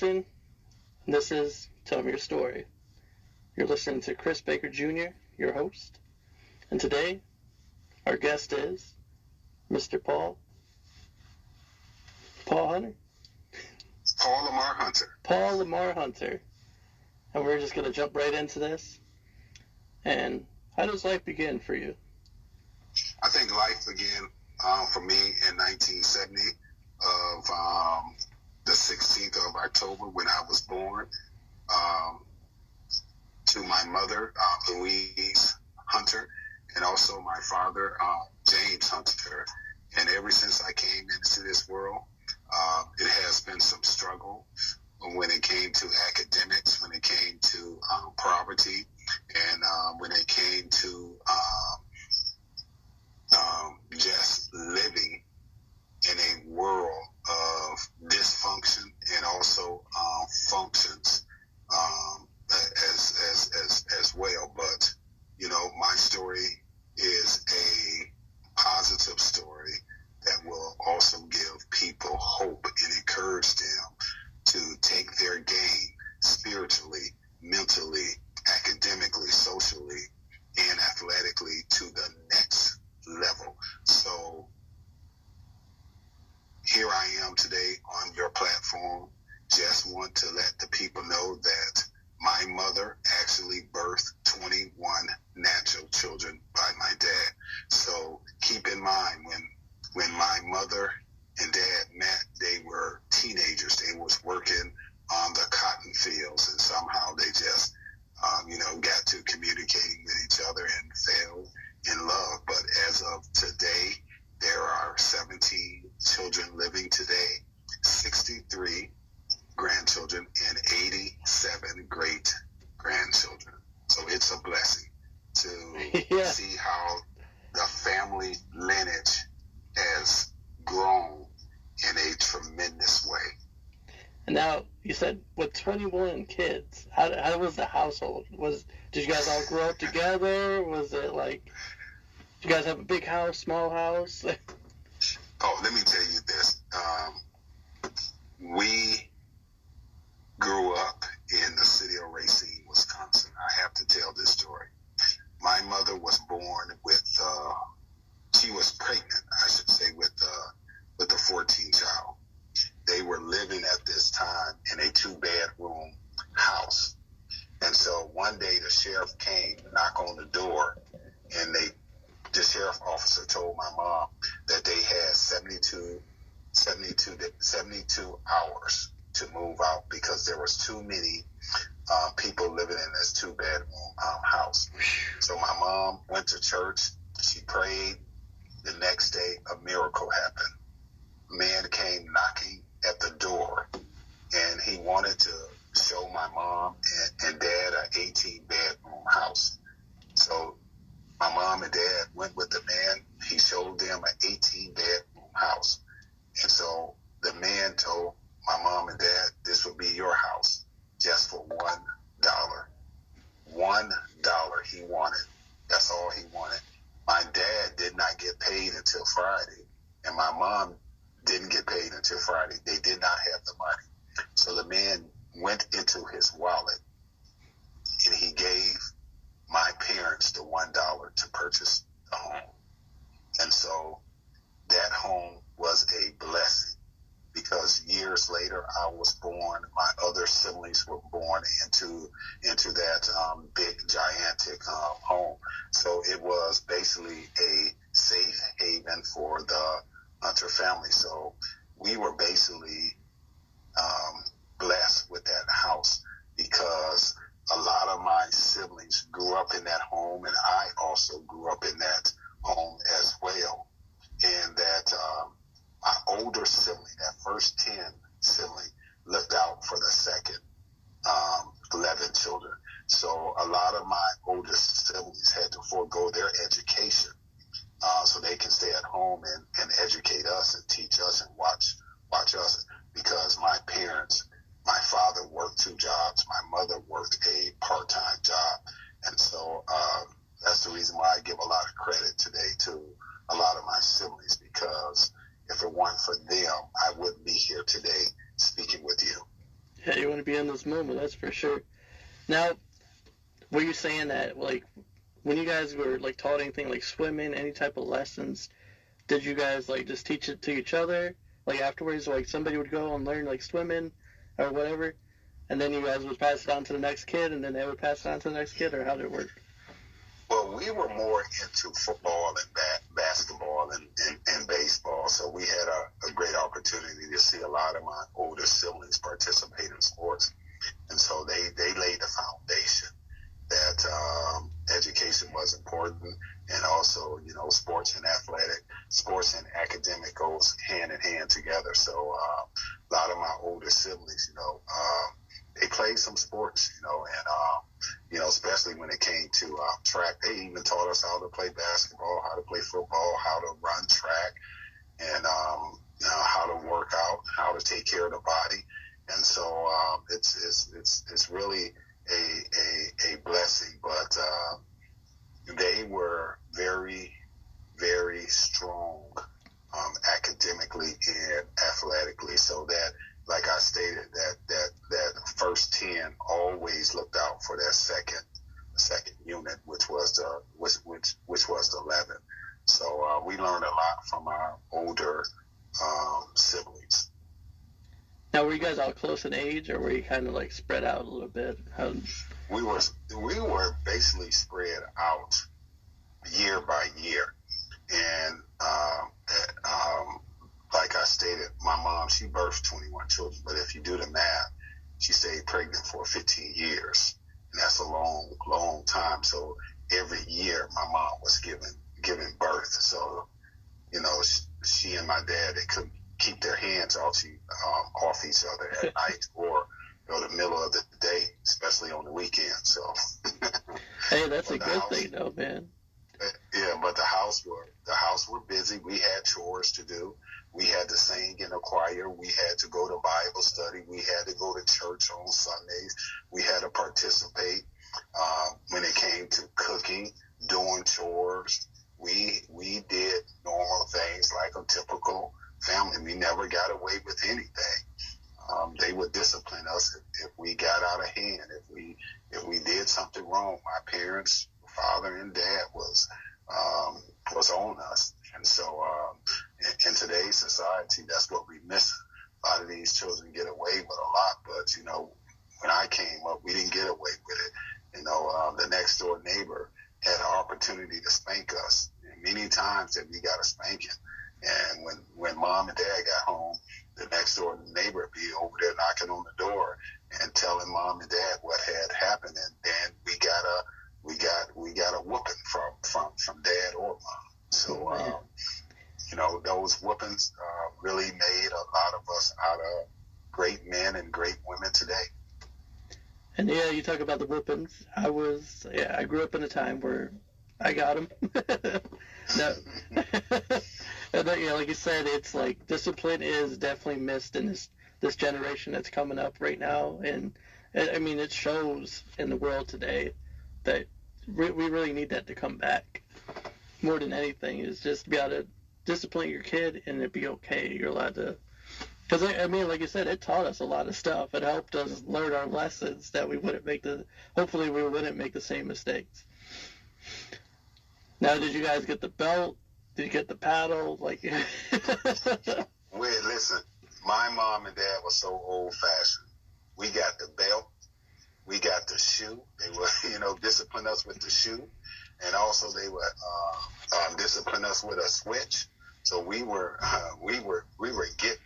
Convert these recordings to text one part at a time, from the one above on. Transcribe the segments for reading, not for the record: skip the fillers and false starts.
Jason, and this is Tell Me Your Story. You're listening to Chris Baker Jr., your host, and today our guest is Mr. Paul Hunter? Paul Lamar Hunter. Paul Lamar Hunter. And we're just going to jump right into this. And how does life begin for you? I think life began for me in 1970 of the 16th of October when I was born to my mother, Louise Hunter, and also my father, James Hunter. And ever since I came into this world, it has been some struggle when it came to academics, when it came to poverty, and when it came to just living in a world of dysfunction and also functions as well. But you know, my story is a positive story that will also give people hope and encourage them to take their game spiritually, mentally, academically, socially, and athletically to the next level. So here I am today on your platform. Just want to let the people know that my mother actually birthed 21 natural children by my dad. So keep in mind, when my mother and dad met, they were teenagers. They was working on the cotton fields, and somehow they just, got to communicating with each other and fell in love. But as of today, there are 17 children living today, 63 grandchildren, and 87 great grandchildren. So it's a blessing to see how the family lineage has grown in a tremendous way. And now, you said with 21 kids, how was the household? Did you guys all grow up together? Was it like, did you guys have a big house, small house? Oh, let me tell you this. We grew up in the city of Racine, Wisconsin. I have to tell this story. My mother was born with, she was pregnant, I should say, with the 14th child. They were living at this time in a 2-bedroom house. And so one day the sheriff came, knock on the door, and the sheriff officer told my mom that they had 72 hours to move out because there was too many people living in this 2-bedroom house. So my mom went to church. She prayed. The next day, a miracle happened. A man came knocking at the door, and he wanted to show my mom and dad an 18-bedroom house. So my mom and dad went with the man. He showed them an 18-bedroom house. And so the man told my mom and dad, this would be your house just for $1. $1 he wanted. That's all he wanted. My dad did not get paid until Friday, and my mom didn't get paid until Friday. They did not have the money. So the man went into his wallet, and he gave my parents the $1 to purchase the home. And so that home was a blessing because years later I was born. My other siblings were born into that big, gigantic home. So it was basically a safe haven for the Hunter family. So we were basically blessed with that house because a lot of my siblings grew up in that home, and I also grew up in that home as well. And that my older sibling, that first 10 sibling, looked out for the second 11 children. So a lot of my older siblings had to forego their education so they can stay at home and educate us and teach us and watch us, because my parents, my father worked 2 jobs, my mother worked a part-time job. And so that's the reason why I give a lot of credit today to a lot of my siblings, because if it weren't for them, I wouldn't be here today speaking with you. to be in this moment, that's for sure. Now, were you saying that, like, when you guys were, like, taught anything, like, swimming, any type of lessons, did you guys, like, just teach it to each other? Like, afterwards, like, somebody would go and learn, like, swimming or whatever, and then you guys would pass it on to the next kid, and then they would pass it on to the next kid, or how did it work? Well, we were more into football and basketball and baseball, so we had a great opportunity to see a lot of my older siblings participate in sports. And so they laid the foundation that education was important, and also, you know, sports and academic goes hand in hand together. So a lot of my older siblings, you know, they played some sports, you know, and you know, especially when it came to track, they even taught us how to play basketball, how to play football, how to run track, and you know, how to work out, how to take care of the body. And so it's really a blessing, but they were very, very strong academically and athletically. So that, like I stated, that first 10 always looked out for that second unit, which was the 11. So we learned a lot from our older siblings. Now, were you guys all close in age, or were you kind of, like, spread out a little bit? We were basically spread out year by year, and like I stated, my mom, she birthed 21 children, but if you do the math, she stayed pregnant for 15 years, and that's a long time. So every year my mom was giving birth. So, you know, she and my dad, they couldn't keep their hands off each other at night or the middle of the day, especially on the weekend. So hey, that's a good thing though, man. Yeah, but the house were busy. We had chores to do. We had to sing in a choir. We had to go to Bible study. We had to go to church on Sundays. We had to participate when it came to cooking, doing chores. We did normal things like a typical family. We never got away with anything. They would discipline us if we got out of hand. If we did something wrong, my parents, father and dad, was on us. And so in today's society, that's what we miss. A lot of these children get away with a lot, but, you know, when I came up, we didn't get away with it. You know, the next door neighbor had an opportunity to spank us. And many times that we got a spanking. And when mom and dad got home, the next door neighbor would be over there knocking on the door and telling mom and dad what had happened, and then we got a whooping from dad or mom. So you know, those whoopings really made a lot of us out of great men and great women today. And yeah, you talk about the whoopings. I grew up in a time where I got them. And then, yeah, like you said, it's like discipline is definitely missed in this generation that's coming up right now. And I mean, it shows in the world today that we really need that to come back. More than anything, is just to be able to discipline your kid and it be okay. You're allowed to. Because, I mean, like you said, it taught us a lot of stuff. It helped us learn our lessons that hopefully we wouldn't make the same mistakes. Now, did you guys get the belt? Did you get the paddle? Like, Wait, listen, my mom and dad were so old fashioned. We got the belt, we got the shoe. They would, you know, discipline us with the shoe, and also they would discipline us with a switch. So we were getting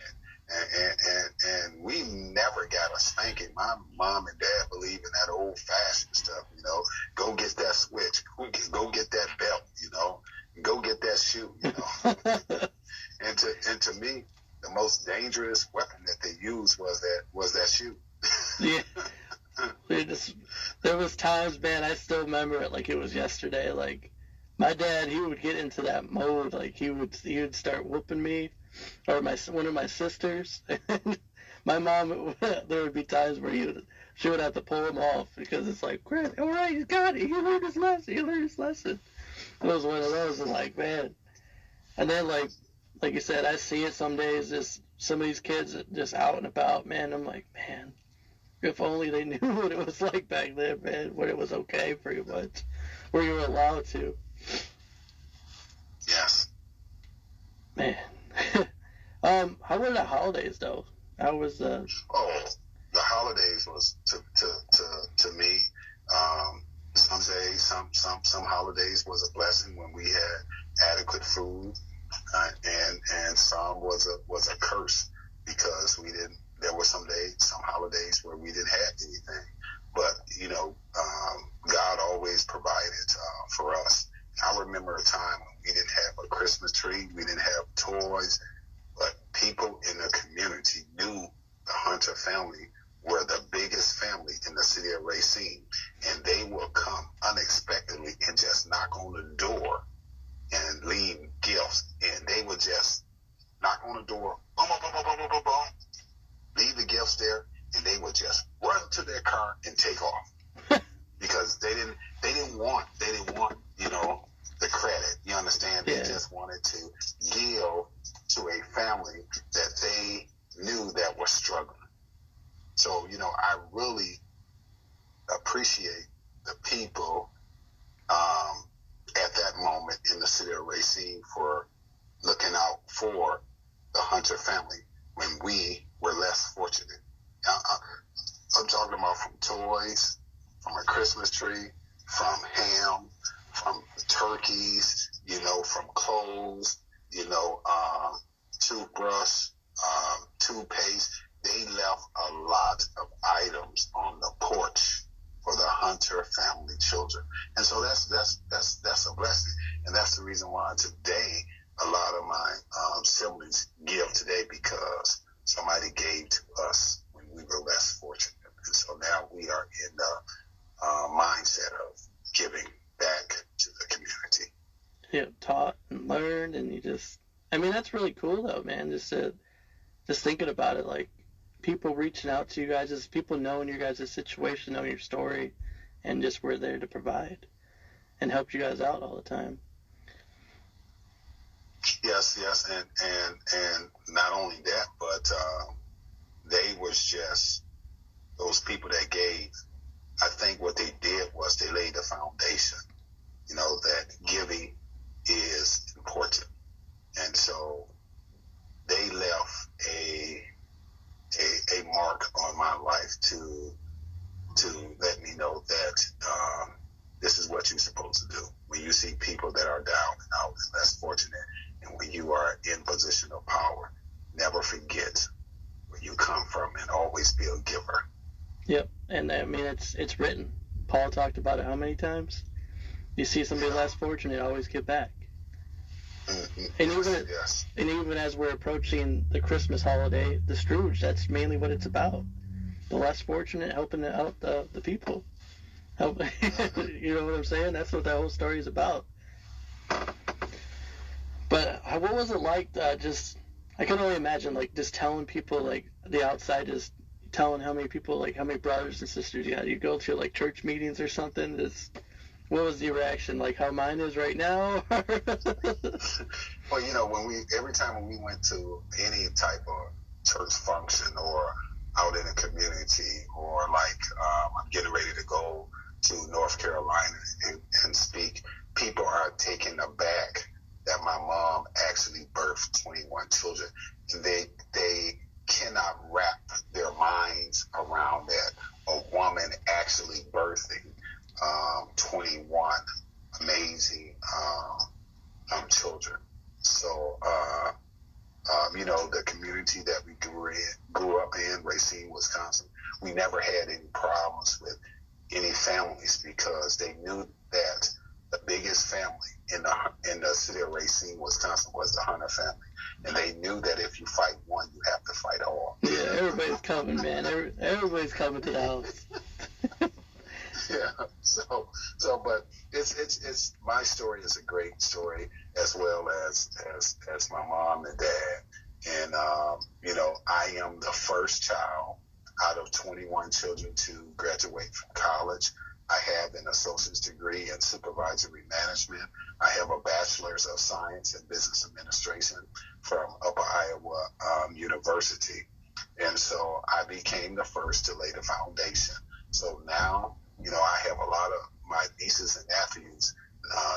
it, and we never got a spanking. My mom and dad believe in that old fashioned stuff. You know, go get that switch, go get that belt. You know, go get that shoe. You know, and to me, the most dangerous weapon that they used was that shoe. Yeah. There was times, man, I still remember it like it was yesterday. Like, my dad, he would get into that mode. Like, he would start whooping me, or one of my sisters. My mom, there would be times where she would have to pull him off because it's like, Chris, all right, you got it. He learned his lesson. It was one of those, and like, man. And then, like you said, I see it some days, just some of these kids just out and about, man. I'm like, man, If only they knew what it was like back then, man, when it was okay, pretty much, where you were allowed to. Yes. Man. How were the holidays though? How was Oh, the holidays was to me. Some days, some holidays was a blessing when we had adequate food, and some was a curse because we didn't. There were some days, some holidays where we didn't have anything, but God always provided for us. I remember a time when we didn't have a Christmas tree, we didn't have toys, but people in the community knew the Hunter family were the biggest family in the city of Racine, and they will come unexpectedly and just knock on the door and leave gifts, and they would just knock on the door, boom, boom, boom, boom, boom, boom, boom, leave the gifts there, and they would just run to their car and take off because they didn't want the credit. You understand? Yeah. They just wanted to give to a family that they knew that was struggling. So I really appreciate the people at that moment in the city of Racine for looking out for the Hunter family when we were less fortunate. I'm talking about from toys, from a Christmas tree, from ham, from turkeys, from clothes, toothbrush, toothpaste. They left a lot of items on the porch for the Hunter family children, and so that's a blessing, and that's the reason why today a lot of my siblings give today because somebody gave to us when we were less fortunate, and so now we are in the mindset of giving back to the community. Yeah, taught and learned, and I mean, that's really cool though, man. Just thinking about it, like people reaching out to you guys, just people knowing your guys' situation, knowing your story, and just we're there to provide and help you guys out all the time. Yes, and not only that, but they was just those people that gave. I think what they did was they laid the foundation, that giving is important. And so they left a mark on my life to let me know that this is what you're supposed to do. When you see people that are down and out and less fortunate, and when you are in position of power, never forget where you come from and always be a giver. Yep, and I mean it's written. Paul talked about it how many times? You see somebody less fortunate, always give back. Mm-hmm. And yes. Even as we're approaching the Christmas holiday, the Scrooge, that's mainly what it's about. The less fortunate helping out the people. Help, you know what I'm saying? That's what that whole story is about. But what was it like? I can only imagine, like, just telling people, like, the outside, just telling how many people, like, how many brothers and sisters you got. You go to, like, church meetings or something. What was the reaction? Like how mine is right now? Well, every time when we went to any type of church function or out in the community, or like I'm getting ready to go to North Carolina and speak, people are taken aback that my mom actually birthed 21 children, and they cannot wrap their minds around that a woman actually birthing 21 amazing children. So, the community that we grew up in, Racine, Wisconsin, we never had any problems with any families because they knew that the biggest family in the city of Racine, Wisconsin, was the Hunter family, and they knew that if you fight one, you have to fight all. Yeah, everybody's coming, man. Everybody's coming to the house. Yeah. But it's my story is a great story, as well as my mom and dad, and I am the first child out of 21 children to graduate from college. I have an associate's degree in supervisory management. I have a bachelor's of science in business administration from Upper Iowa University. And so I became the first to lay the foundation. So now, I have a lot of my nieces and nephews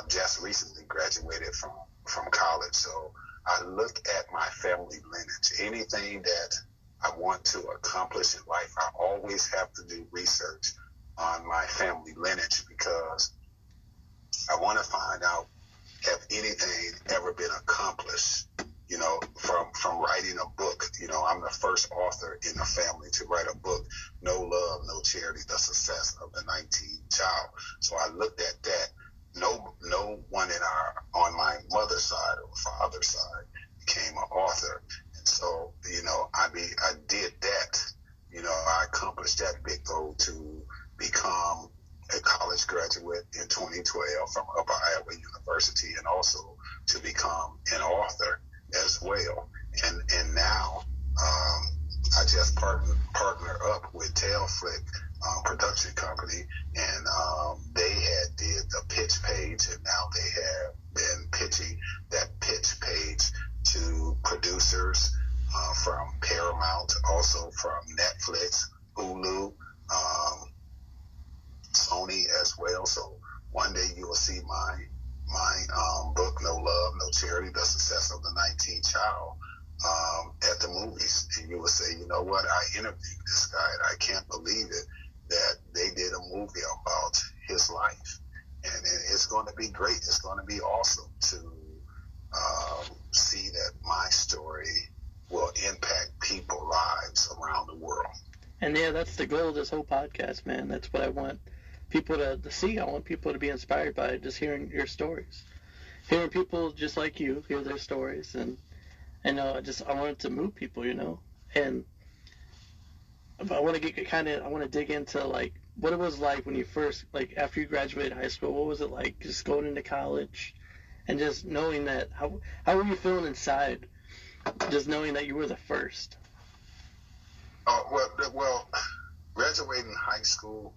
just recently graduated from college. So I look at my family lineage. Anything that I want to accomplish in life, I always have to do research on my family lineage because I want to find out, have anything ever been accomplished, from writing a book. I'm the first author in the family to write a book, No Love, No Charity, The Success of the 19th Child. So I looked at that. No one on my mother's side or father's side became an author. And so, I did that. I accomplished that big goal to become a college graduate in 2012 from Upper Iowa University, and also to become an author as well. And now I just partner up with Tail Flick production company, and they had did the pitch page, and now they have been pitching that pitch page to producers from Paramount, also from Netflix, Hulu, Sony as well. So one day you will see my book, No Love, No Charity, The Success of the 19th Child, at the movies. And you will say, you know what, I interviewed this guy, and I can't believe it that they did a movie about his life. And it's going to be great. It's going to be awesome to see that my story will impact people's lives around the world. And yeah, that's the goal of this whole podcast, man. That's what I want people to see. I want people to be inspired by just hearing your stories, hearing people just like you hear their stories, and I want it to move people, And I want to dig into like what it was like when you first, like after you graduated high school. What was it like just going into college, and just knowing that how were you feeling inside, just knowing that you were the first? Well, graduating high school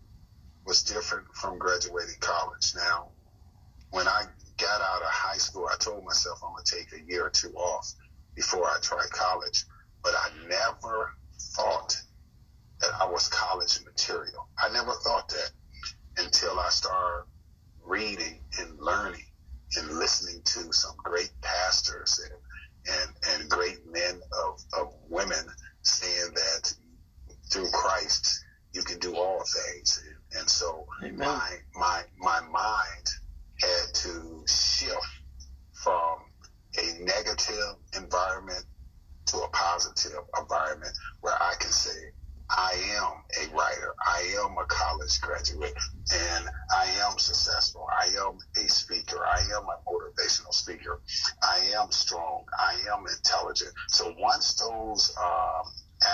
was different from graduating college. Now, when I got out of high school, I told myself I'm going to take a year or two off before I try college. But I never thought that I was college material. I never thought that until I started reading and learning and listening to some great pastors and great men of women saying that through Christ you can do all things. And so my mind had to shift from a negative environment to a positive environment where I can say, I am a writer, I am a college graduate, and I am successful, I am a speaker, I am a motivational speaker, I am strong, I am intelligent. So once those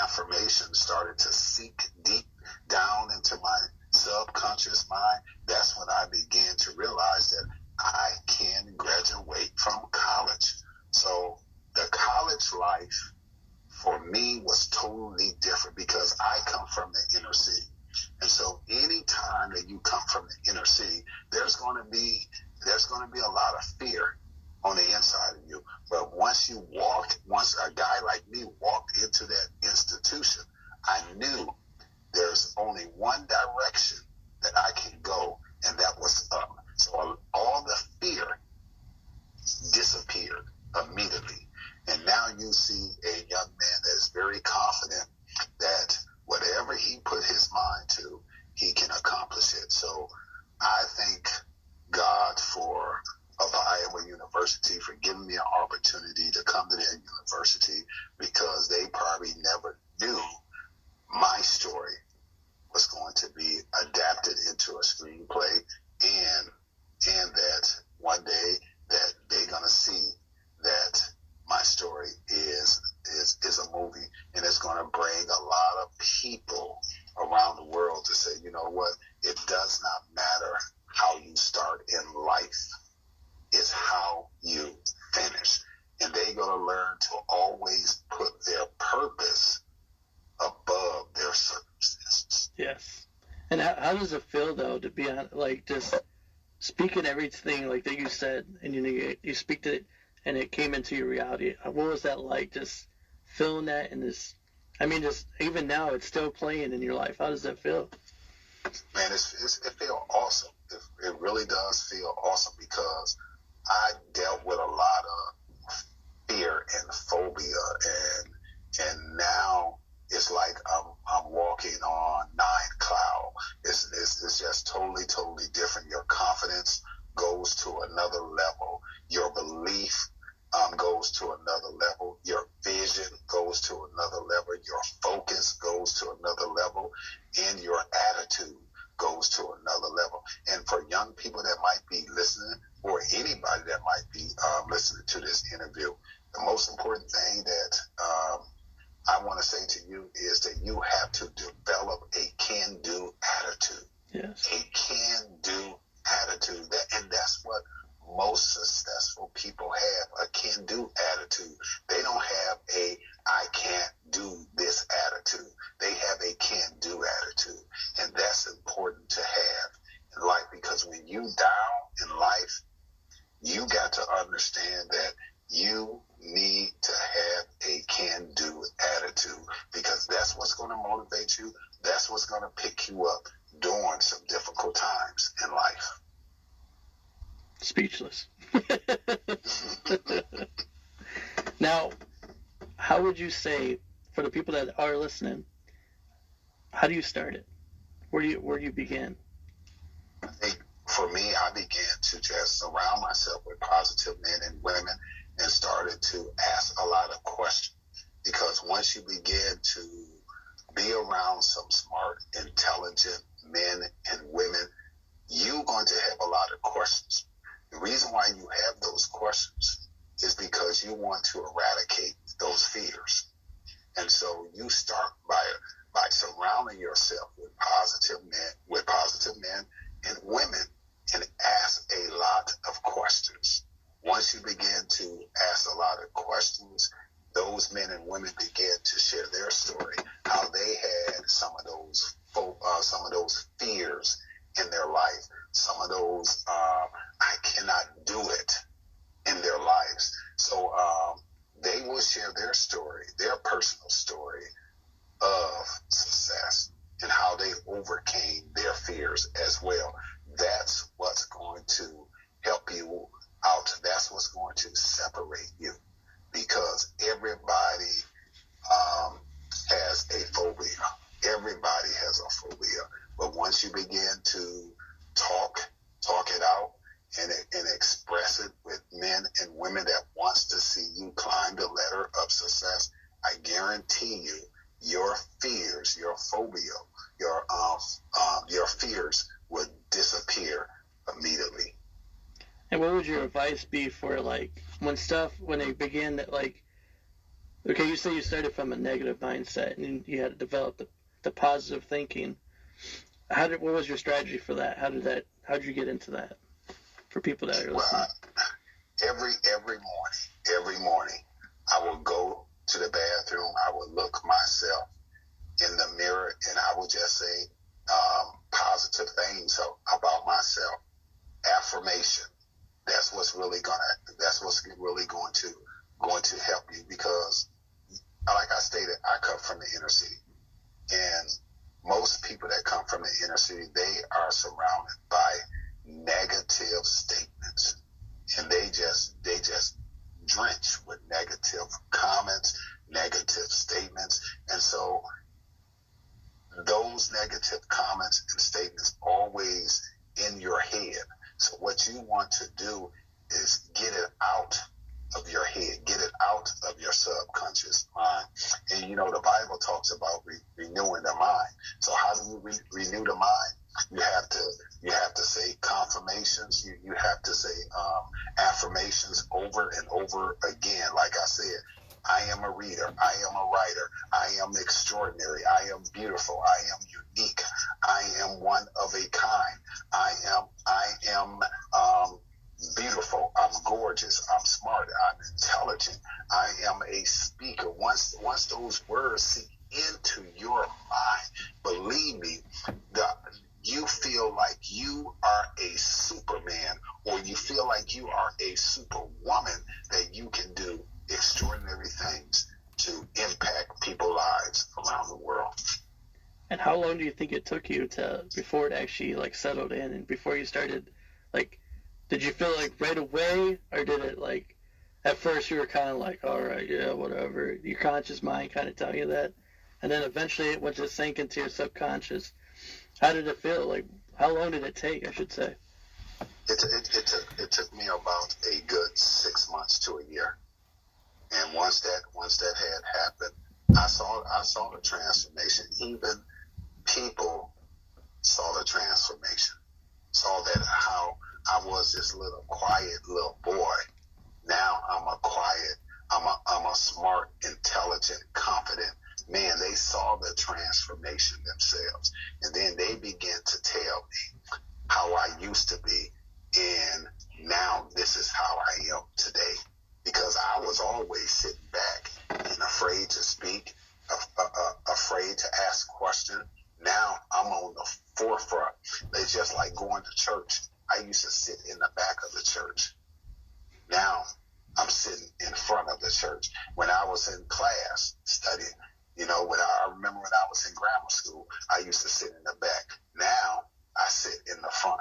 affirmations started to sink deep down into my subconscious mind, that's when I began to realize that I can graduate from college. So the college life for me was totally different because I come from the inner city. And so any time that you come from the inner city, there's going to be a lot of fear on the inside of you. But once a guy like me walked into that institution, I knew there's only one direction that I can go, and that was up. So all the fear disappeared immediately. And now you see a young man that is very confident that whatever he put his mind to, he can accomplish it. So I thank God for Upper Iowa University for giving me an opportunity to come to their university, because they probably never knew my story was going to be adapted into a screenplay, and that one day that they're going to see that my story is a movie, and it's going to bring a lot of people around the world to say, you know what, it does not matter how you start in life, it's how you finish. And they're going to learn to always put their purpose above their circumstances. Yes. And how does it feel though to be on, like, just speaking everything like that you said, and you speak it and it came into your reality? What was that like, just feeling that and just I mean, just even now, it's still playing in your life. How does that feel? Man, it feels awesome. It really does feel awesome because I dealt with a lot of fear and phobia, and now it's like I'm walking on nine cloud. It's just totally different. Your confidence goes to another level. Your belief goes to another level. Your vision goes to another level. Your focus goes to another level, and your attitude goes to another level. And for young people that might be listening, or anybody that might be listening to this interview, the most important thing that I want to say to you is that you have to develop a can-do attitude. Yes. A can-do attitude, and that's what most successful people have, a can-do attitude. They don't have a I can't do this attitude. They have a can-do attitude, and that's important to have in life, because when you down in life, you got to understand that you need to have a can-do attitude, because that's what's going to motivate you. That's what's going to pick you up during some difficult times in life. Speechless. Now, how would you say, for the people that are listening, how do you start it? Where do you begin? I think for me, I began to just surround myself with positive men and women and started to ask a lot of questions. Because once you begin to be around some smart, intelligent men and women, you're going to have a lot of questions. The reason why you have those questions is because you want to eradicate those fears. And so you start by surrounding yourself with positive men and women, and ask a lot of questions. Once you begin to ask a lot of questions, those men and women begin to share their story, how they had some of those fears in their life, some of those I cannot do it in their lives. So they will share their story, their personal story of success and how they overcame their fears as well. That's what's going to help you out. That's what's going to separate you, because everybody has a phobia. Everybody has a phobia. But once you begin to talk it out, and express it with men and women that wants to see you climb the ladder of success, I guarantee you, your fears, your phobia, your fears would disappear immediately. And what would your advice be for, like, when they begin that, like, okay, you say you started from a negative mindset and you had to develop the positive thinking. What was your strategy for that? How did you get into that for people that are listening? Well, every morning, I will go to the bathroom. I will look myself in the mirror, and I will just say positive things about myself. Affirmation. That's what's really going to help you, because, like I stated, I come from the inner city, and most people that come from the inner city, they are surrounded by negative statements, and they just drench with negative comments, negative statements. And so those negative comments and statements always in your head. So what you want to do is get it out of your head, get it out of your subconscious mind. And the Bible talks about renewing the mind. So how do you renew the mind? You have to say confirmations. You have to say affirmations over and over again. Like I said, I am a reader. I am a writer. I am extraordinary. I am beautiful. I am unique. I am one of a kind. I am beautiful. I'm gorgeous. I'm smart. I'm intelligent. I am a speaker. Once those words sink into your mind, believe me, you feel like you are a superman, or you feel like you are a superwoman, that you can do extraordinary things to impact people's lives long do you think it took you before it actually like settled in, and before you started, like, did you feel like right away, or did it like at first you were kind of like, all right, yeah, whatever, your conscious mind kind of telling you that, and then eventually it would just sink into your subconscious? How did it feel? Like, how long did it take, I should say? It took me about a good 6 months to a year. And once that had happened, I saw the transformation. Even people saw the transformation. Saw that how I was this little quiet little boy. Now I'm a smart, intelligent, confident man. They saw the transformation themselves. And then they began to tell me how I used to be, and now this is how I am today. Because I was always sitting back and afraid to speak, afraid to ask questions. Now I'm on the forefront. It's just like going to church. I used to sit in the back of the church. Now I'm sitting in front of the church. When I was in class studying, I remember when I was in grammar school, I used to sit in the back. Now I sit in the front.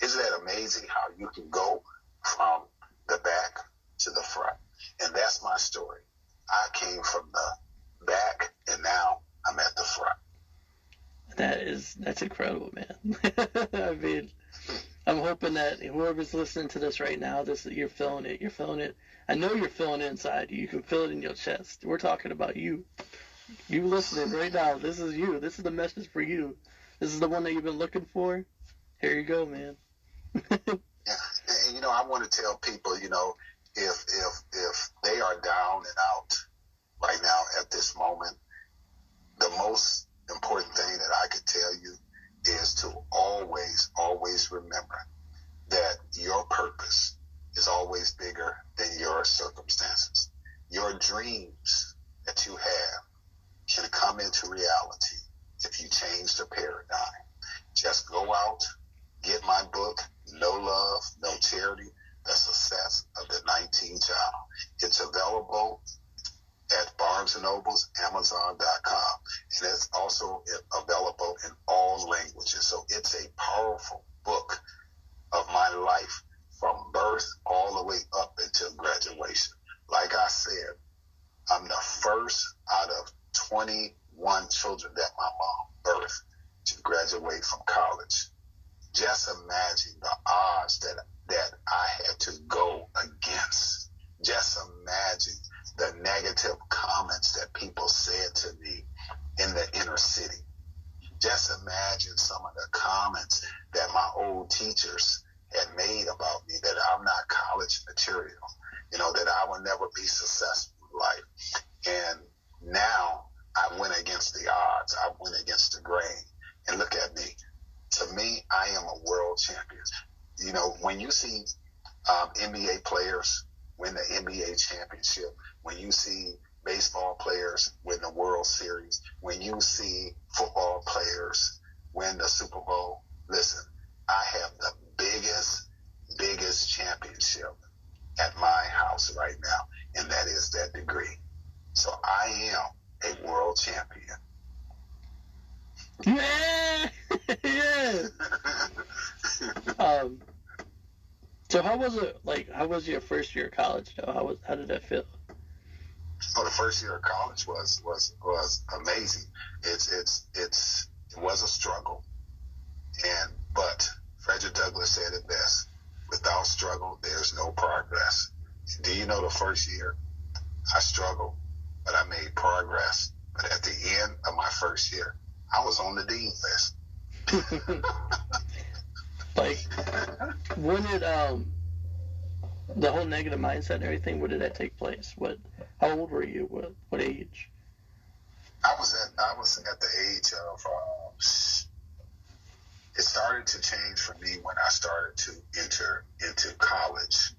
Isn't that amazing how you can go from the back to the front? And that's my story. I came from the back, and now I'm at the front. That's incredible, man. I mean, I'm hoping that whoever's listening to this right now, you're feeling it. You're feeling it. I know you're feeling it inside you. You can feel it in your chest. We're talking about you. You listening right now. This is you. This is the message for you. This is the one that you've been looking for. Here you go, man. Yeah, and I want to tell people, if they are down and out right now at this moment, the most important thing that I could tell you is to always remember that your purpose is always bigger than your circumstances. Your dreams that you have can come into reality if you change the paradigm. Just go out, get my book, No Love, No Charity, The Success of the 19th Child. It's available at Barnes & Noble's, Amazon.com. And it's also available in all languages. So it's a powerful book of my life from birth all the way up until graduation. Like I said, I'm the first out of 21 children that my mom birthed to graduate from college. Just imagine the odds that I had to go against. Just imagine the negative comments that people said to me in the inner city. Just imagine some of the comments that my old teachers had made about me, that I'm not college material, that I will never be successful in life. And now I went against the odds. I went against the grain. And look at me. To me, I am a world champion. When you see NBA players win the NBA championship, when you see baseball players win the World Series, when you see football players win the Super Bowl, listen, I have the biggest championship at my house right now, and that is that degree. So I am a world champion. Yeah! Yeah! So how was it, like, how was your first year of college, though? How did that feel? Oh, the first year of college was amazing. It was a struggle, but Frederick Douglass said it best: without struggle, there's no progress. Do you know the first year I struggled, but I made progress. But at the end of my first year, I was on the dean list. Like, when did the whole negative mindset and everything, when did that take place? How old were you? What age? I was at the age of it started to change for me when I started to enter into college,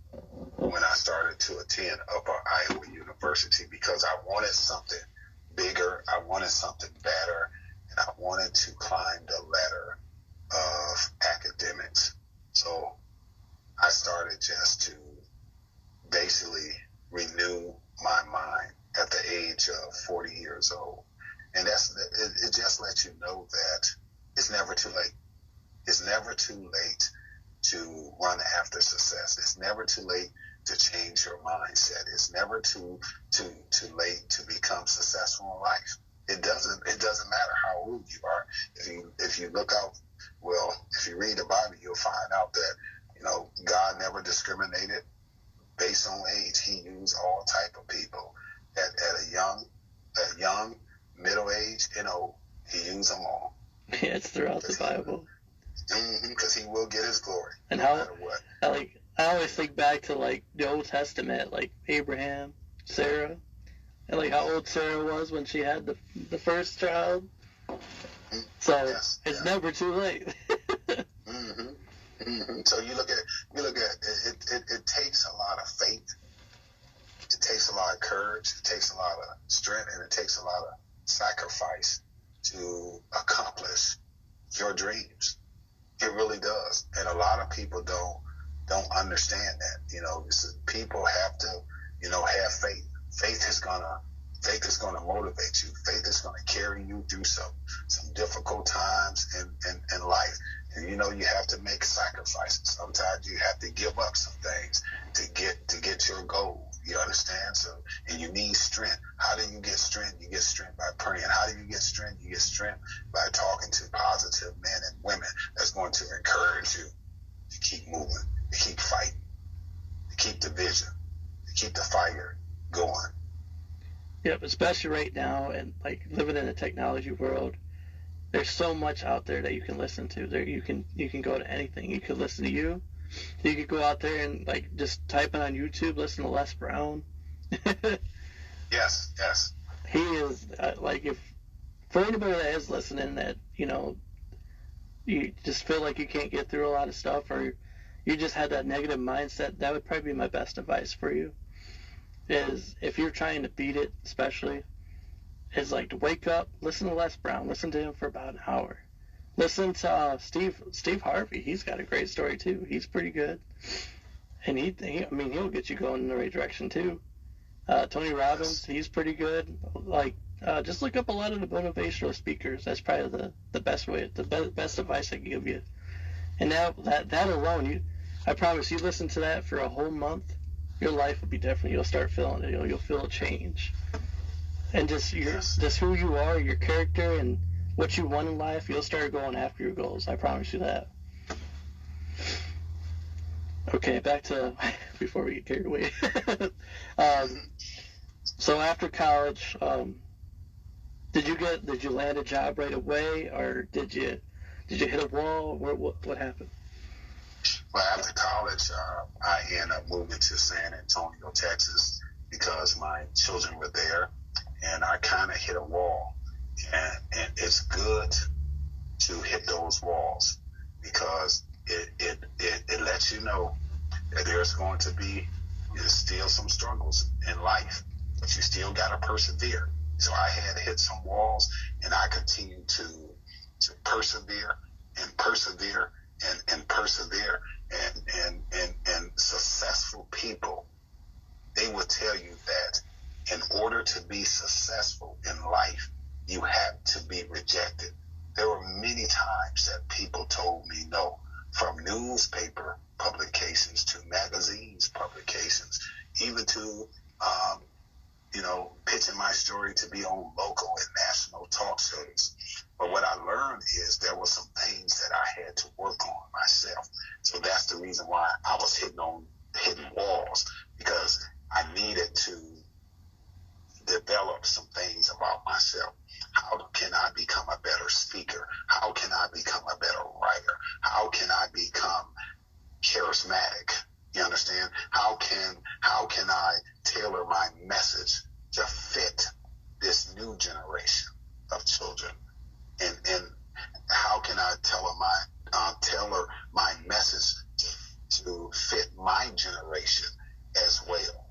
when I started to attend Upper Iowa University, because I wanted something bigger, I wanted something better, and I wanted to climb the ladder of academics. So I started just to basically renew my mind at the age of 40 years old. And it just lets you know too late to change your mindset. It's never too late to become successful in life. It doesn't matter how old you are. If you look out, well, if you read the Bible, you'll find out that, you know, God never discriminated based on age. He used all type of people at a young, middle age, and old. He used them all. Yeah, it's throughout the Bible. Because he will get his glory, and no how, matter what. I always think back to like the Old Testament, like Abraham, Sarah, and like how old Sarah was when she had the first child. So Yes, it's never too late. So you look at it takes a lot of faith. It takes a lot of courage. It takes a lot of strength, and it takes a lot of sacrifice to accomplish your dreams. It really does, and a lot of people don't understand that. You know, people have to, you know, have faith. Faith is gonna motivate you. Faith is gonna carry you through some difficult times in life. And you know, you have to make sacrifices. Sometimes you have to give up some things to get your goal. You understand? So, and you need strength. How do you get strength? You get strength by praying. How do you get strength? You get strength by talking to positive men and women that's going to encourage you to keep moving, to keep fighting, to keep the vision, to keep the fire going. Yep, especially right now, and like living in a technology world, there's so much out there that you can listen to. There you can go to anything. You could listen to you. You could go out there and like just type it on YouTube, listen to Les Brown. Yes. He is like, if for anybody that is listening that, you know, you just feel like you can't get through a lot of stuff, or you just had that negative mindset, that would probably be my best advice for you. Is if you're trying to beat it, especially, is like to wake up, listen to Les Brown, listen to him for about an hour. Listen to Steve Harvey. He's got a great story too. He's pretty good, and he'll get you going in the right direction too. Tony Robbins, he's pretty good. Like, just look up a lot of the motivational speakers. That's probably the best way, best advice I can give you. And now that alone, I promise you, listen to that for a whole month, your life will be different. You'll start feeling it. You'll feel a change, and just who you are, your character, and what you want in life. You'll start going after your goals. I promise you that. Okay, back to before we get carried away. So after college, did you land a job right away, or did you hit a wall? What happened? Well, after college, I ended up moving to San Antonio, Texas, because my children were there, and I kind of hit a wall. And it's good to hit those walls, because it lets you know that there's going to be still some struggles in life, but you still got to persevere. So I had to hit some walls, and I continued to persevere and persevere and persevere. And successful people, they will tell you that in order to be successful in life, you have to be rejected. There were many times that people told me no, from newspaper publications to magazines publications, even to pitching my story to be on local and national talk shows. But what I learned is there were some things that I had to work on myself. So that's the reason why I was hitting walls, because I needed to develop some things about myself. How can I become a better speaker? How can I become a better writer? How can I become charismatic? You understand? How can I tailor my message to fit this new generation of children? And how can I tailor my message to fit my generation as well?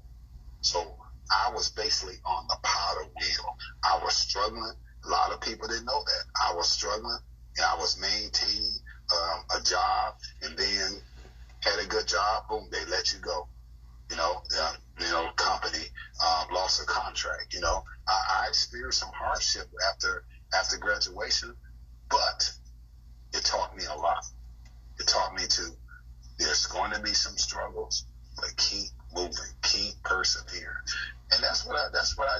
So I was basically on the powder wheel. I was struggling. A lot of people didn't know that. I was struggling, and I was maintaining a job, and then had a good job, boom, they let you go. Company lost a contract. I experienced some hardship after graduation, but it taught me a lot. It taught me there's going to be some struggles, but keep moving, keep persevering. And that's what I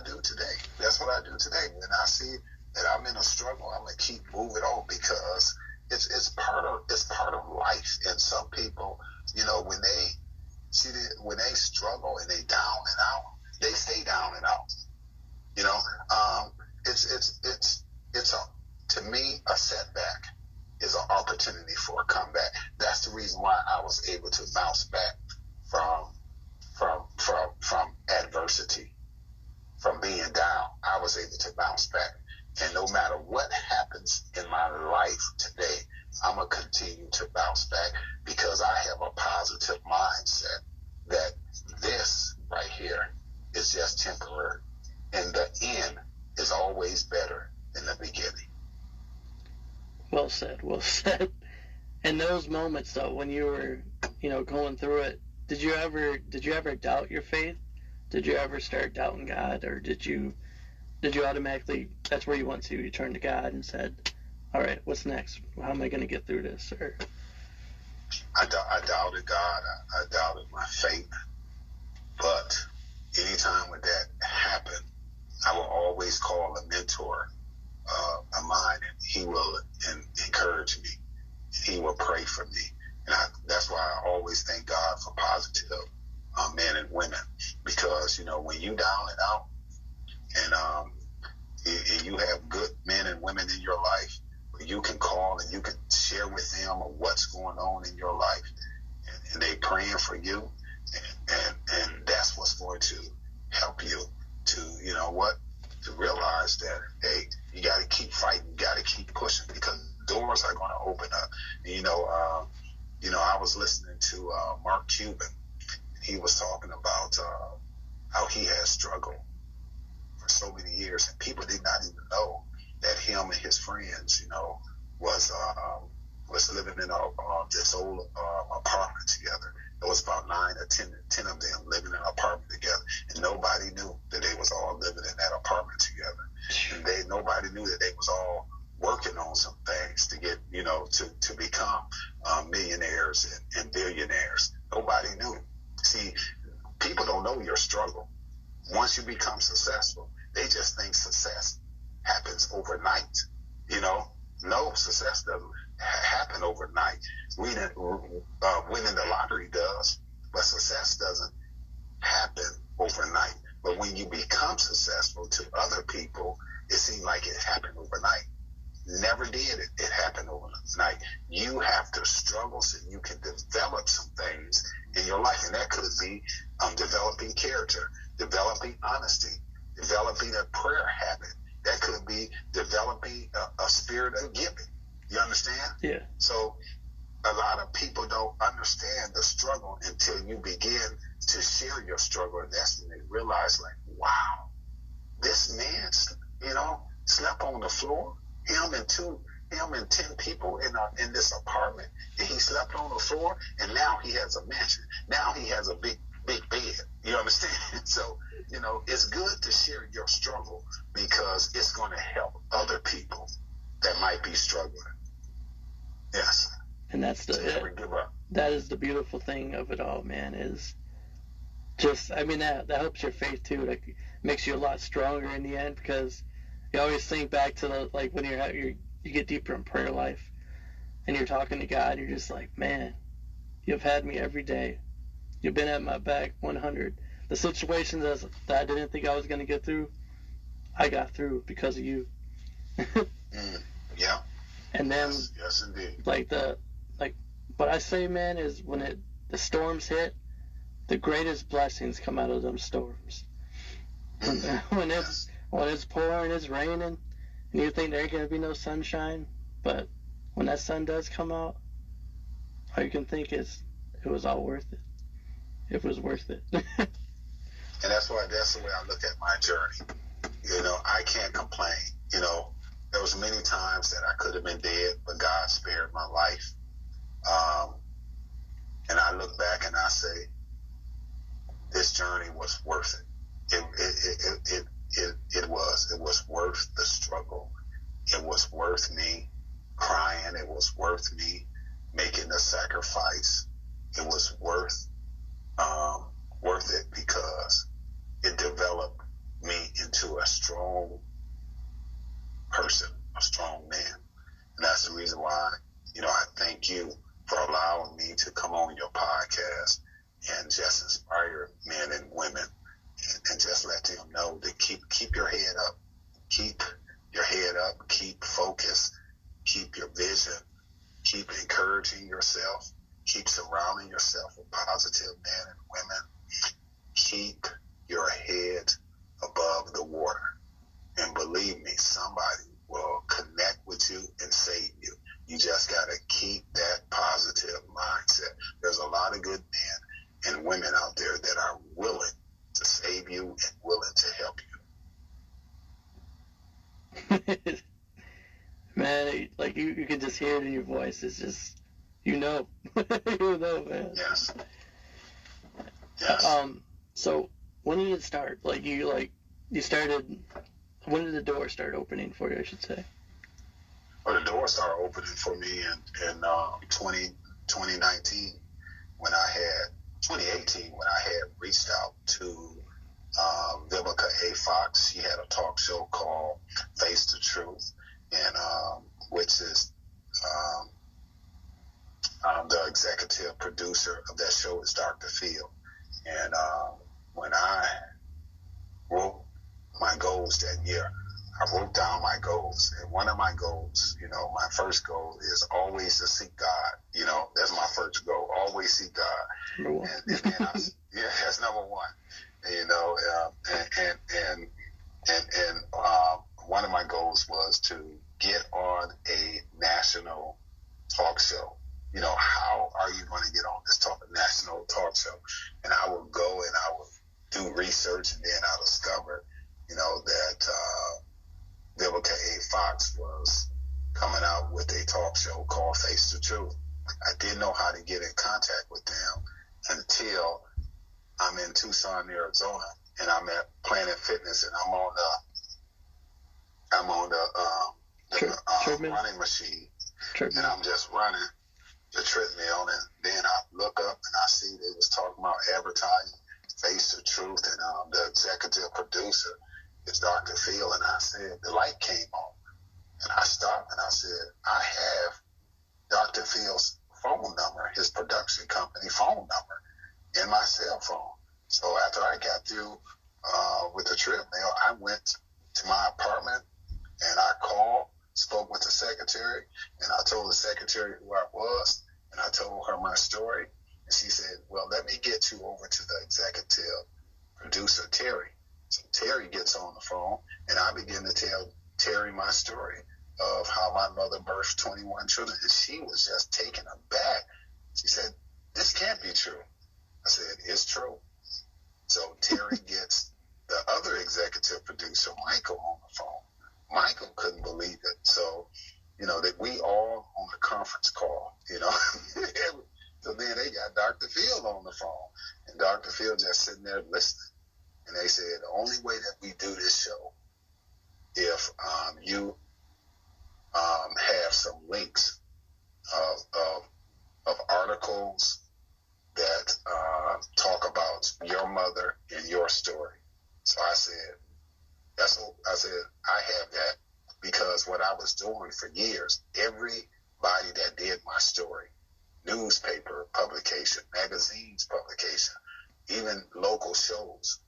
do today. That's what I do today. When I see that I'm in a struggle, I'm gonna keep moving on, because it's part of life. And some people, when they struggle and they down and out, they stay down and out. It's to me, a setback is an opportunity for a comeback. That's the reason why I was able to bounce back from adversity, from being down. I was able to bounce back. And no matter what happens in my life today, I'm going to continue to bounce back, because I have a positive mindset that this right here is just temporary. And the end is always better than the beginning. Well said, well said. In those moments, though, when you were, going through it, did you ever doubt your faith? Did you ever start doubting God, or did you automatically, that's where you went to, you turned to God and said, all right, what's next? How am I going to get through this? Or I doubted God. I doubted my faith. But anytime when that happened, I will always call a mentor of mine, and he will encourage me. He will pray for me. And that's why I always thank God for positive men and women, because, when you down and out, and you have good men and women in your life, you can call and you can share with them what's going on in your life, and they praying for you, and that's what's going to help you to, to realize that, hey, you got to keep fighting, you got to keep pushing, because doors are going to open up. And, I was listening to Mark Cuban. He was talking about how he had struggled for so many years, and people did not even know that him and his friends, was living in this old apartment together. There was about 9 or 10 of them living in an apartment together, and nobody knew that they was all living in that apartment together. And nobody knew that they was all working on some things to get, to become millionaires and billionaires. Nobody knew. See, people don't know your struggle. Once you become successful, they just think success happens overnight. No, success doesn't happen overnight. Winning the lottery does, but success doesn't happen overnight. But when you become successful to other people, it seems like it happened overnight. Never did it happen overnight. You have to struggle so you can develop some things in your life, and that could be developing character, developing honesty, developing a prayer habit. That could be developing a spirit of giving. You understand? Yeah. So a lot of people don't understand the struggle until you begin to share your struggle, and that's when they realize, like, wow, this man, slept on the floor. Him and 10 people in this apartment, and he slept on the floor, and now he has a mansion. Now he has a big bed. You understand? So, it's good to share your struggle, because it's going to help other people that might be struggling. Yes. And that's never give up. That is the beautiful thing of it all, man, is just, that helps your faith too. Like, makes you a lot stronger in the end, because you always think back to when you get deeper in prayer life and you're talking to God, you're just like, man, you've had me every day. You've been at my back 100. The situations that I didn't think I was going to get through, I got through because of you. Yeah. And then, yes, indeed. What I say, man, is when the storms hit, the greatest blessings come out of them storms. When it's pouring, it's raining, and you think there ain't going to be no sunshine, but when that sun does come out, all you can think is, it was all worth it. It was worth it. And that's the way I look at my journey. I can't complain. There was many times that I could have been dead, but God spared my life. And I look back and I say, this journey was worth it. It was worth the struggle. It was worth me crying. It was worth me making the sacrifice. It was worth and just let them know to keep your head up. Keep your head up. Keep focus. Keep your vision. Keep encouraging yourself. Keep surrounding yourself with positive men and women. Keep your head above the water. And believe me, somebody will connect with you and save you. You just got to keep that positive mindset. There's a lot of good men and women out there that are willing to save you and willing to help you. Man, like you can just hear it in your voice. It's just, you know, you know, man. Yes. Yes. So when did it start? You started. When did the door start opening for you? I should say. Well, the door started opening for me in 2019 when I had 2018 when I had reached out to Vivica A. Fox. She had a talk show called Face the Truth, and which is the executive producer of that show is Dr. Phil. And when I wrote my goals that year, I wrote down my goals. And one of my goals, my first goal is always to seek God. That's my first goal. Always seek God. Number one. And then that's number one. And one of my goals was to get on a national talk show. How are you going to get on this national talk show? And I will go and I will do research, and then I discovered, that Vivica A. Fox was coming out with a talk show called Face the Truth. I didn't know how to get in contact with them until I'm in Tucson, Arizona, and I'm at Planet Fitness, and I'm on the running machine, and I'm just running the treadmill, and then I look up and I see they was talking about advertising Face the Truth, and the executive producer is Dr. Phil, and I said, the light came on, and I stopped and I said, I have Dr. Phil's phone number, his production company phone number in my cell phone. So after I got through with the treadmill, I went to my apartment and I called, spoke with the secretary, and I told the secretary who I was, and I told her my story. And she said, well, let me get you over to the executive producer, Terry. So Terry gets on the phone, and I begin to tell Terry my story of how my mother birthed 21 children. And she was just taken aback. She said, this can't be true. I said, it's true. So Terry gets the other executive producer, Michael, on the phone. Michael couldn't believe it. So, that we all on a conference call, So then they got Dr. Phil on the phone. And Dr. Phil just sitting there listening. And they said, the only way that we do this show, if you have some links of articles that talk about your mother and your story. So I said, I have that, because what I was doing for years, everybody that did my story, newspaper publication, magazines publication, even local shows,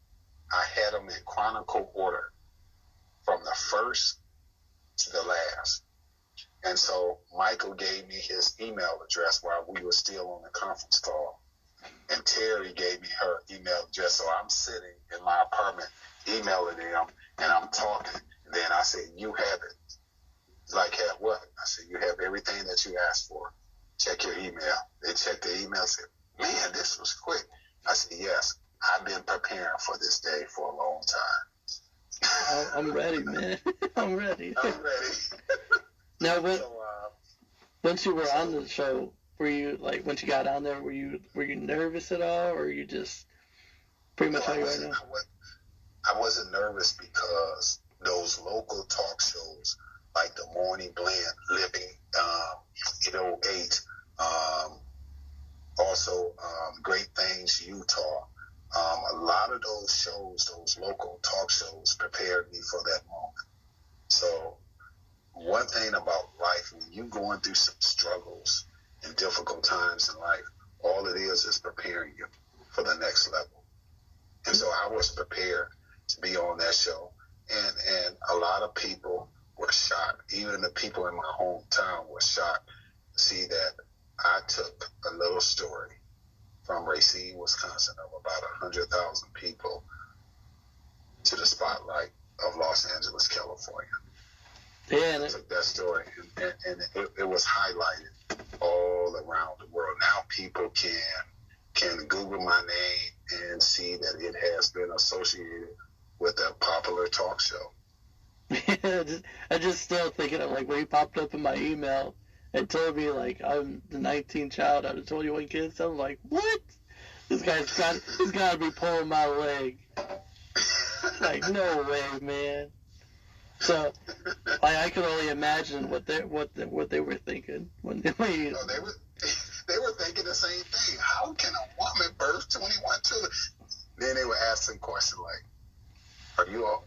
I had them in chronicle order from the first to the last. And so Michael gave me his email address while we were still on the conference call. And Terry gave me her email address. So I'm sitting in my apartment emailing them, and I'm talking. And then I said, you have it. Like, have what? I said, you have everything that you asked for. Check your email. They checked the email and said, man, this was quick. I said, yes, I've been preparing for this day for a long time. I'm ready, man. I'm ready. Now, once you were on the show, were you, like, once you got on there, were you nervous at all, or you just pretty much how you are now? I wasn't nervous because those local talk shows, like the Morning Blend, Living 808, also Great Things Utah, a lot of those shows, those local talk shows, prepared me for that moment. So one thing about life, when you're going through some struggles and difficult times in life, all it is preparing you for the next level. And so I was prepared that show, and a lot of people were shocked. Even the people in my hometown were shocked to see that I took a little story from Racine, Wisconsin, of about 100,000 people to the spotlight of Los Angeles, California. Yeah, I took that story, and it was highlighted all around the world. Now people can Google my name and see that it has been associated with a popular talk show. I just still thinking of like when he popped up in my email and told me like I'm the 19th child out of 21 kids. I'm like, what? He's got to be pulling my leg. Like, no way, man. So, like, I could only imagine what they were thinking when they were thinking the same thing. How can a woman birth 21 children? Then they were asking questions like, "Are you all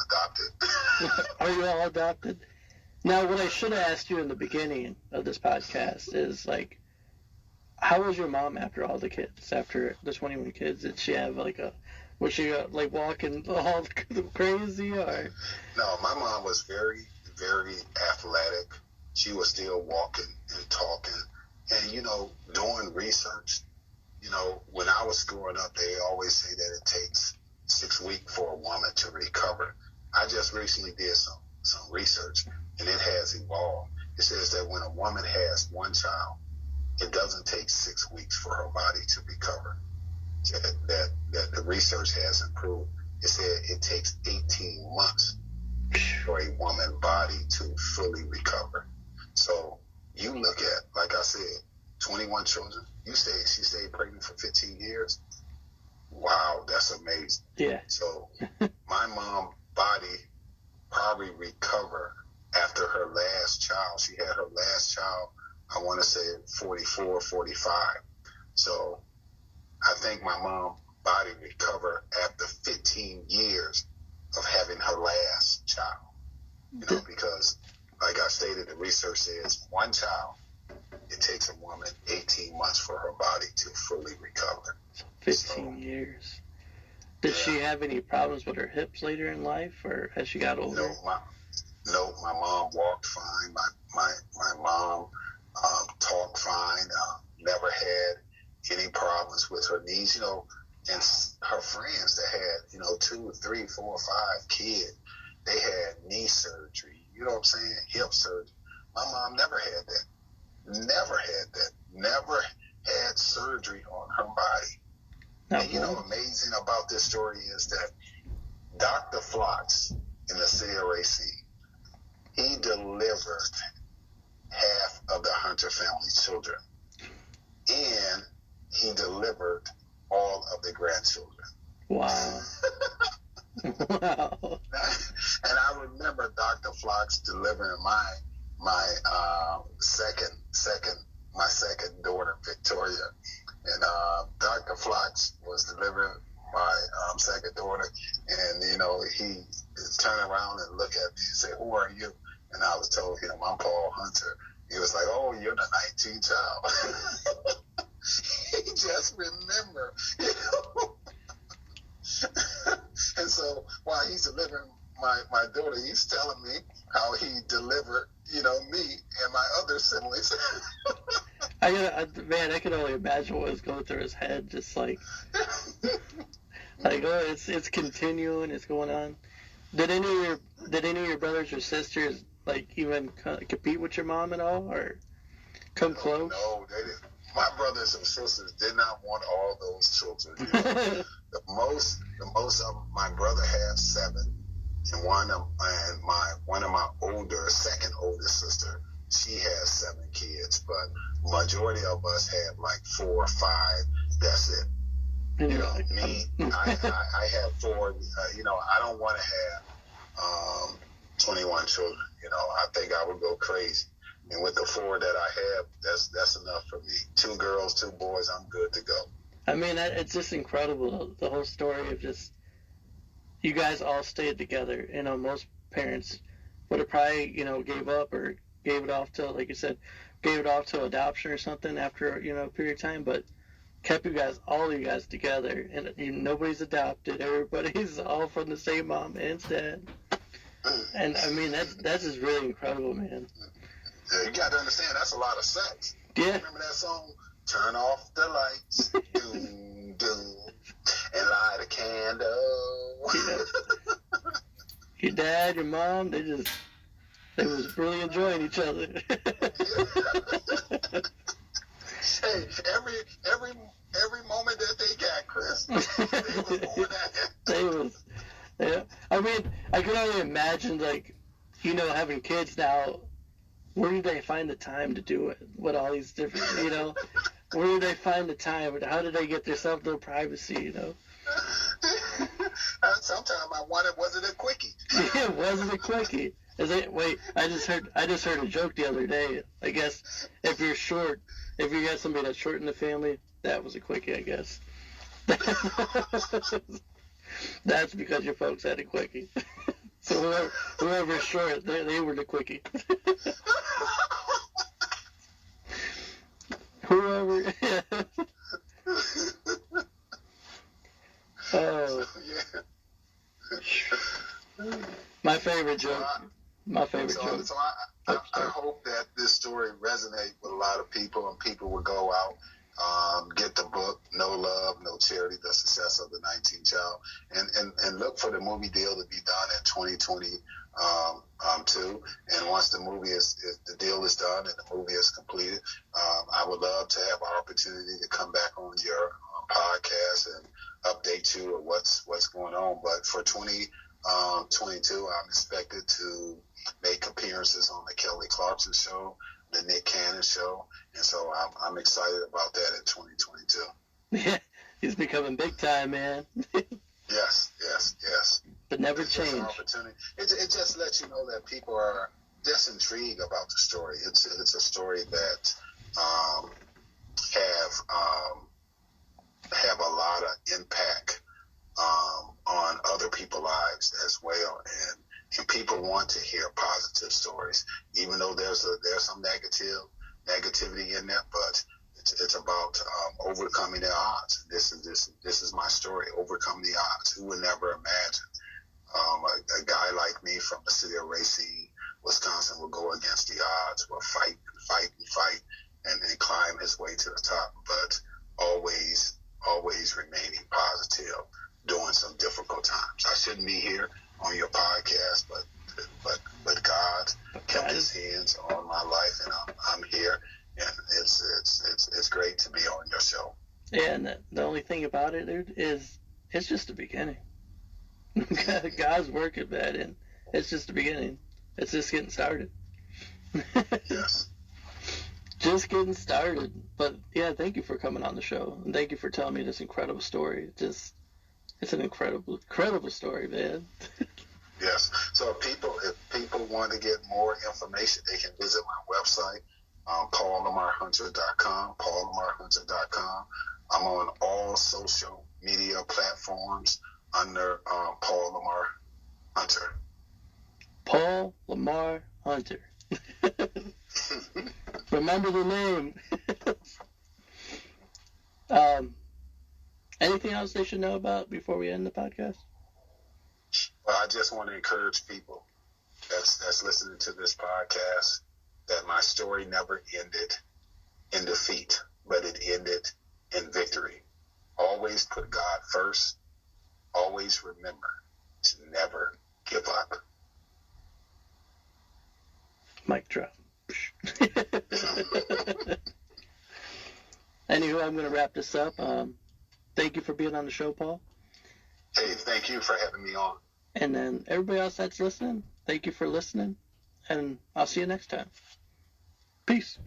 adopted?" Are you all adopted? Now, what I should have asked you in the beginning of this podcast is like, how was your mom after all the kids? After the 21 kids, did she have like was she like walking all crazy or? No, my mom was very, very athletic. She was still walking and talking, and doing research. When I was growing up, they always say that it takes 6 weeks for a woman to recover. I just recently did some research, and it has evolved. It says that when a woman has one child, it doesn't take 6 weeks for her body to recover. That the research has improved. It said it takes 18 months for a woman's body to fully recover. So you look at, like I said, 21 children. She stayed pregnant for 15 years. Wow, that's amazing. Yeah. So my mom's body probably recovered after her last child. She had her last child, I want to say 44, 45. So I think my mom's body recovered after 15 years of having her last child. Because like I stated, the research says one child, it takes a woman 18 months for her body to fully recover. 15 years. Did she have any problems with her hips later in life, or as she got older? No, my mom walked fine. My mom talked fine. Never had any problems with her knees. And her friends that had 2, 3, 4, 5 kids, they had knee surgery. You know what I'm saying? Hip surgery. My mom never had that. Never had that. Never had surgery on her body. And amazing about this story is that Dr. Flox in the city of Racine, he delivered half of the Hunter family's children, and he delivered all of the grandchildren. Wow. Wow. And I remember Dr. Flox delivering my second daughter, Victoria. And Dr. Flox was delivering my second daughter, and he turned around and looked at me and said, "Who are you?" And I was told him, "I'm Paul Hunter." He was like, "Oh, you're the 19th child." He just remembered, And so while he's delivering my daughter, he's telling me how he delivered, me and my other siblings. I can only imagine what was going through his head, just like it's continuing, it's going on. Did any of your brothers or sisters like even compete with your mom at all, or come close? No, they didn't. My brothers and sisters did not want all those children. The most of my brother has 7, and one of my second oldest sister, she has 7 kids, but majority of us have like 4 or 5. That's it. Me, I have 4. I don't want to have 21 children. I think I would go crazy. And with the 4 that I have, that's enough for me. 2 girls, 2 boys, I'm good to go. I mean, it's just incredible, the whole story of just you guys all stayed together. Most parents would have probably, gave up or gave it off to, like you said, gave it off to adoption or something after, a period of time. But kept all you guys together, and nobody's adopted. Everybody's all from the same mom and dad. And I mean, that's just really incredible, man. Yeah, you got to understand, that's a lot of sex. Yeah. Remember that song? Turn off the lights, doom, doom, and light a candle. Yeah. Your dad, your mom, they was really enjoying each other. Hey, every moment that they got, Chris, they was going at it. Yeah. I mean, I can only imagine, like, having kids now. Where do they find the time to do it? With all these different, where do they find the time? How do they get themselves no privacy? Sometimes I wonder, was it a quickie? Yeah, wasn't a quickie. Wait, I just heard a joke the other day. I guess if you got somebody that's short in the family, that was a quickie, I guess. That's because your folks had a quickie. So whoever's short, they were the quickie. Whoever. Yeah. Oh. My favorite joke. So I hope that this story resonates with a lot of people, and people will go out, get the book, No Love, No Charity, The Success of the 19th Child, and look for the movie deal to be done in 2022. And once the deal is done and the movie is completed, I would love to have an opportunity to come back on your podcast and update you on what's going on. But for 2022, I'm expected to make appearances on the Kelly Clarkson show, the Nick Cannon show, and so I'm excited about that in 2022. Yeah, he's becoming big time, man. Yes. But never it's change. Just an opportunity. It just lets you know that people are just intrigued about the story. It's a story that have a lot of impact on other people's lives as well, and people want to hear positive stories, even though there's some negativity in there, but it's about overcoming the odds. This is my story, overcoming the odds. Who would never imagine a guy like me from the city of Racine, Wisconsin, will go against the odds, will fight, and climb his way to the top, but always remaining positive during some difficult times. I shouldn't be here on your podcast, but God kept His hands on my life, and I'm here, and it's great to be on your show. Yeah, and the only thing about it, dude, is it's just the beginning. God's working, man, and it's just the beginning. It's just getting started. Yes. Just getting started. But yeah, thank you for coming on the show, and thank you for telling me this incredible story. It's an incredible story, man. Yes. So if people want to get more information, they can visit my website, PaulLamarHunter.com, PaulLamarHunter.com. I'm on all social media platforms under Paul Lamar Hunter. Paul Lamar Hunter. Remember the name. Anything else they should know about before we end the podcast? Well, I just want to encourage people that's listening to this podcast that my story never ended in defeat, but it ended in victory. Always put God first. Always remember to never give up. Mic drop. Anywho, I'm going to wrap this up. Thank you for being on the show, Paul. Hey, thank you for having me on. And then everybody else that's listening, thank you for listening. And I'll see you next time. Peace.